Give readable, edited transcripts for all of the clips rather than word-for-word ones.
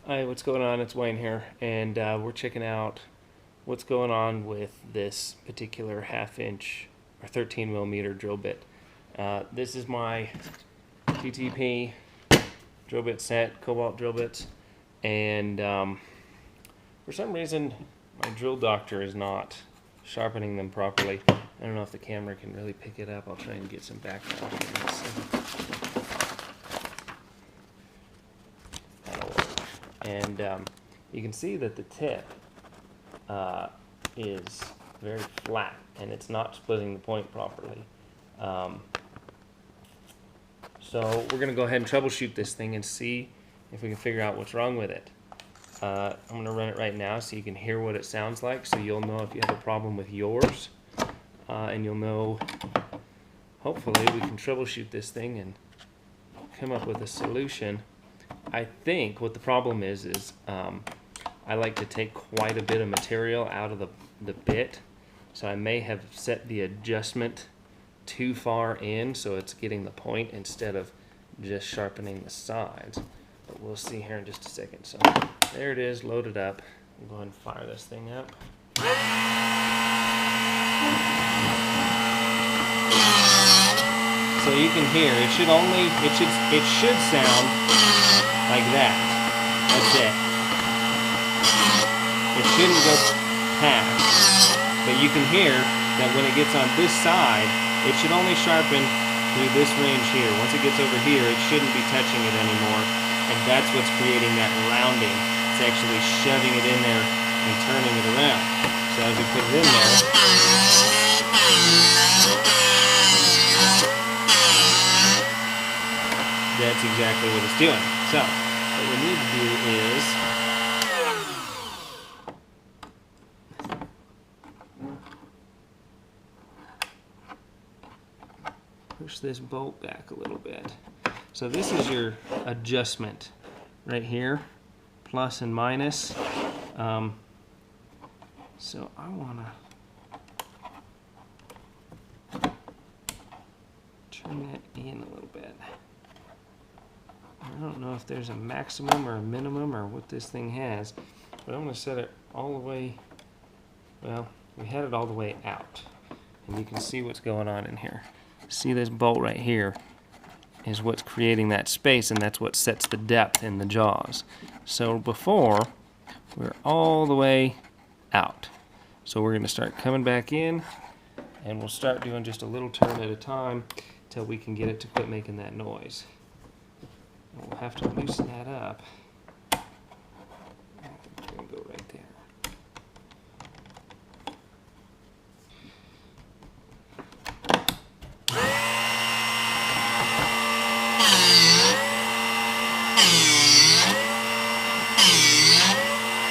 Hi, what's going on? It's Wayne here, and we're checking out what's going on with this particular 1/2 inch or 13 millimeter drill bit. This is my TTP drill bit set, cobalt drill bits, and for some reason my drill doctor is not sharpening them properly. I don't know if the camera can really pick it up. I'll try and get some background here. Let's see. And you can see that the tip is very flat and it's not splitting the point properly. So we're going to go ahead and troubleshoot this thing and see if we can figure out what's wrong with it. I'm going to run it right now so you can hear what it sounds like, so you'll know if you have a problem with yours, and you'll know, hopefully we can troubleshoot this thing and come up with a solution. I think what the problem is I like to take quite a bit of material out of the bit, so I may have set the adjustment too far in so it's getting the point instead of just sharpening the sides. But we'll see here in just a second. So there it is, loaded up. I'll go ahead and fire this thing up. So you can hear it should sound like that. That's it. It shouldn't go past, but you can hear that when it gets on this side, it should only sharpen through this range here. Once it gets over here, it shouldn't be touching it anymore, and that's what's creating that rounding. It's actually shoving it in there and turning it around. So as we put it in there, that's exactly what it's doing. So what we need to do is push this bolt back a little bit. So this is your adjustment right here, plus and minus. So I want to turn that in a little bit. I don't know if there's a maximum or a minimum or what this thing has, but I'm going to set it all the way, well, we had it all the way out, and you can see what's going on in here. See this bolt right here is what's creating that space, and that's what sets the depth in the jaws. So before, we're all the way out. So we're going to start coming back in, and we'll start doing just a little turn at a time until we can get it to quit making that noise. And we'll have to loosen that up. I think we're going to go right there.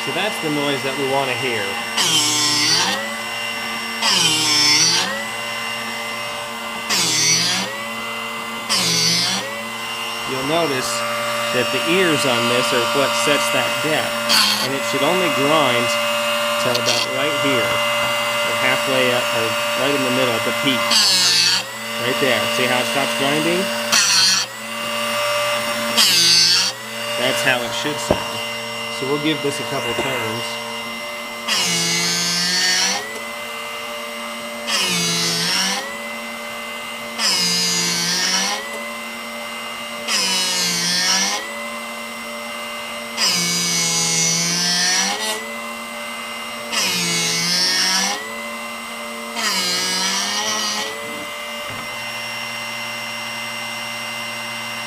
So that's the noise that we want to hear. You'll notice that the ears on this are what sets that depth, and it should only grind till about right here, or halfway up, or right in the middle at the peak. Right there. See how it stops grinding? That's how it should sound. So we'll give this a couple turns.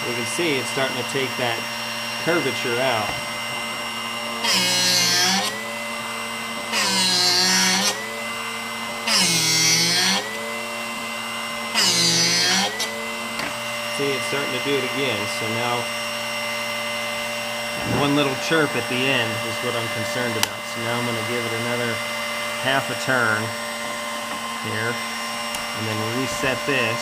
You can see it's starting to take that curvature out. See, it's starting to do it again. So now one little chirp at the end is what I'm concerned about. So now I'm going to give it another half a turn here, and then reset this.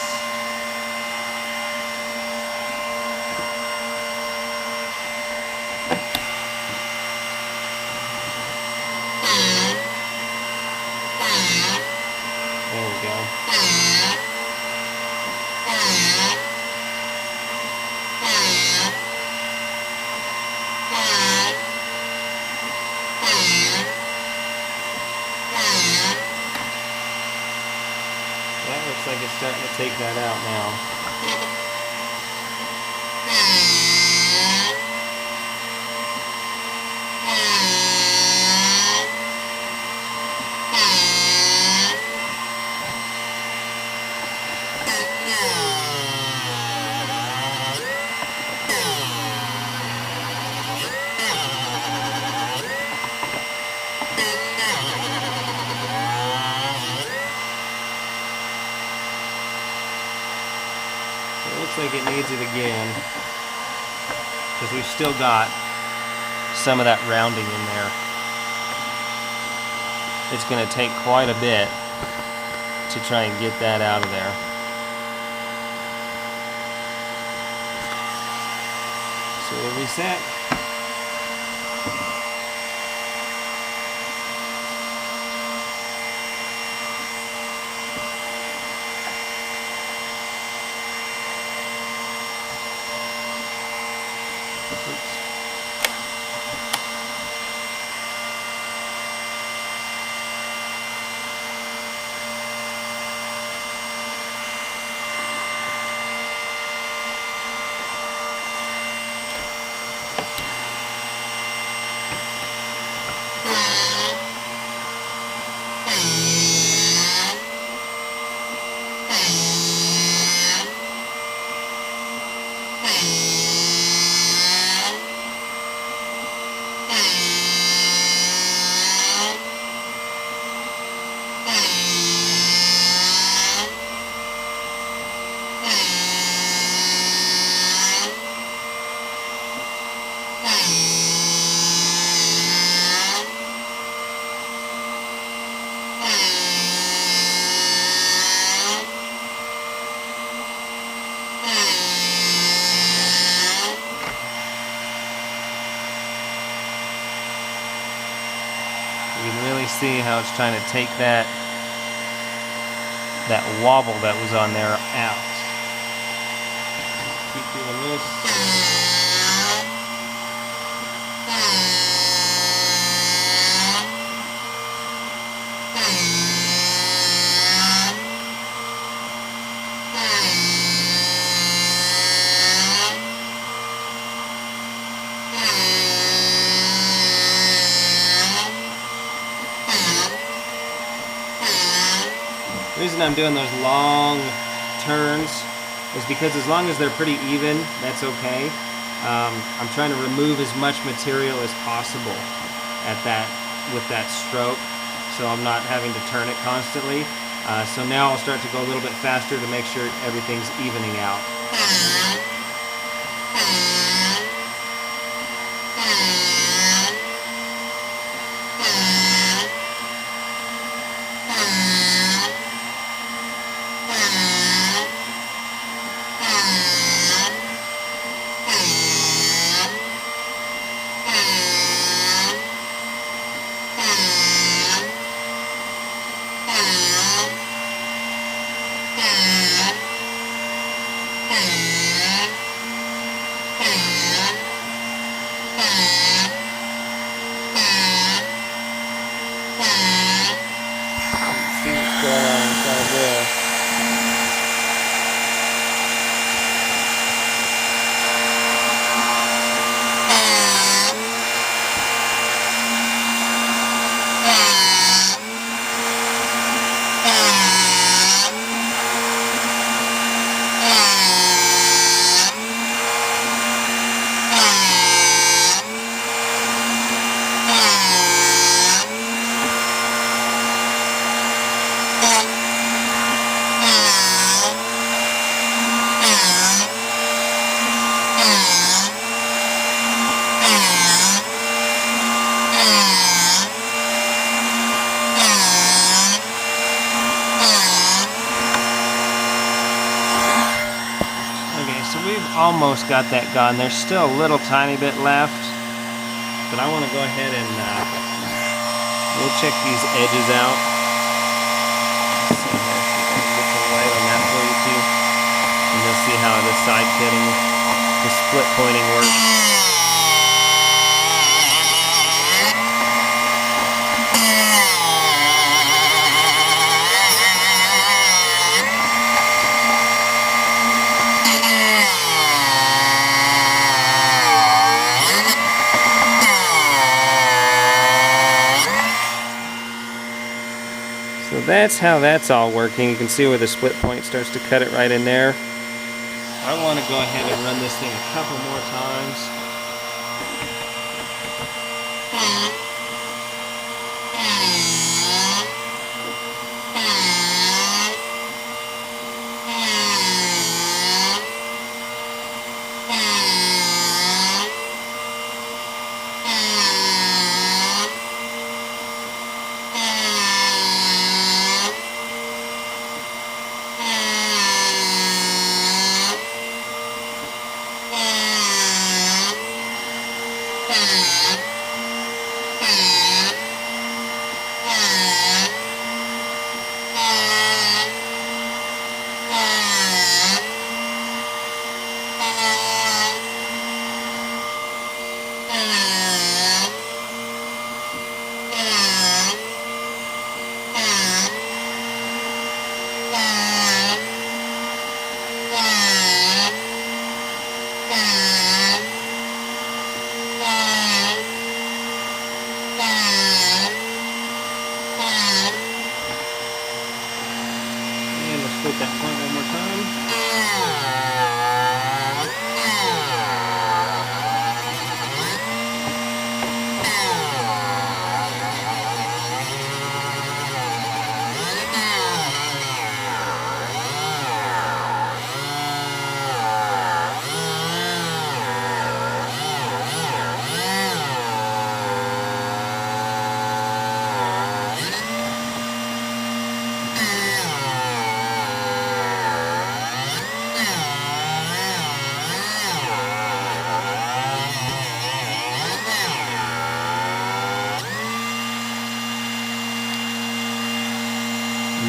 There we go. starting to take that out now. Like it needs it again, because we've still got some of that rounding in there. It's going to take quite a bit to try and get that out of there. So we'll reset. You can really see how it's trying to take that wobble that was on there out. Keep doing this. The reason I'm doing those long turns is because as long as they're pretty even, that's okay. I'm trying to remove as much material as possible with that stroke, so I'm not having to turn it constantly. So now I'll start to go a little bit faster to make sure everything's evening out. Almost got that gone. There's still a little tiny bit left, but I want to go ahead and we'll check these edges out. Let's see here, get the light on that for you too, and you'll see how the side cutting, the split pointing works. that's how that's all working. You can see where the split point starts to cut it right in there. I want to go ahead and run this thing a couple more times. Split that point one more time.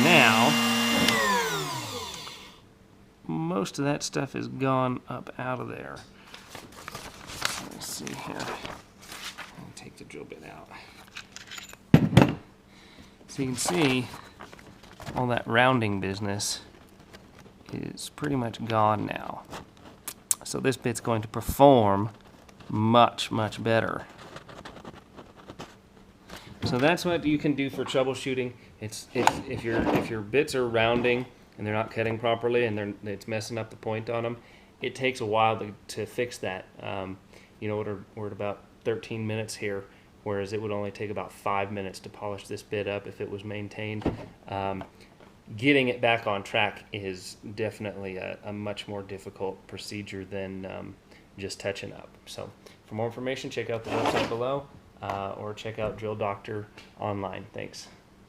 Now, most of that stuff is gone up out of there. Let's see here. I'll take the drill bit out. So you can see all that rounding business is pretty much gone now. So this bit's going to perform much, much better. So that's what you can do for troubleshooting. It's if your bits are rounding and they're not cutting properly and it's messing up the point on them, it takes a while to fix that. You know, we're at about 13 minutes here, whereas it would only take about 5 minutes to polish this bit up if it was maintained. Getting it back on track is definitely a much more difficult procedure than just touching up. So for more information, check out the website below or check out Drill Doctor online. Thanks.